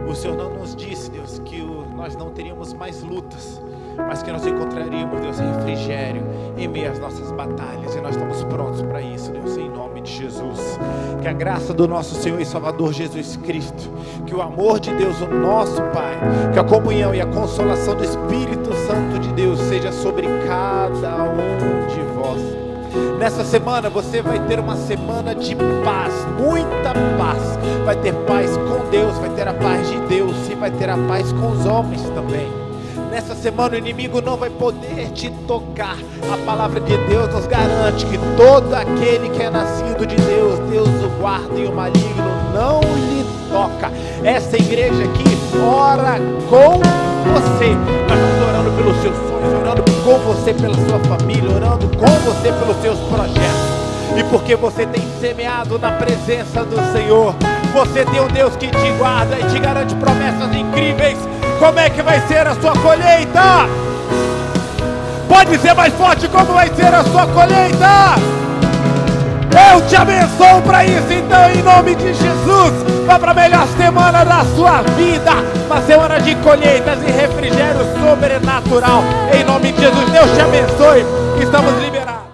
O Senhor não nos disse, Deus, que nós não teríamos mais lutas, mas que nós encontraríamos, Deus, refrigério em meio às nossas batalhas, e nós estamos prontos para isso, Deus, em nome de Jesus. Que a graça do nosso Senhor e Salvador Jesus Cristo, que o amor de Deus, o nosso Pai, que a comunhão e a consolação do Espírito Santo de Deus seja sobre cada um de vós. Nessa semana você vai ter uma semana de paz, muita paz. Vai ter paz com Deus, vai ter a paz de Deus e vai ter a paz com os homens também. Nessa semana o inimigo não vai poder te tocar. A palavra de Deus nos garante que todo aquele que é nascido de Deus, Deus o guarda e o maligno não lhe toca. Essa igreja aqui ora com você. Nós estamos orando pelos seus sonhos, orando com você pela sua família, orando com você pelos seus projetos. E porque você tem semeado na presença do Senhor, você tem um Deus que te guarda e te garante promessas incríveis. Como é que vai ser a sua colheita? Pode dizer mais forte como vai ser a sua colheita. Eu te abençoo para isso, então, em nome de Jesus. Vá para a melhor semana da sua vida, uma semana de colheitas e refrigério sobrenatural. Em nome de Jesus, Deus te abençoe. Estamos liberados.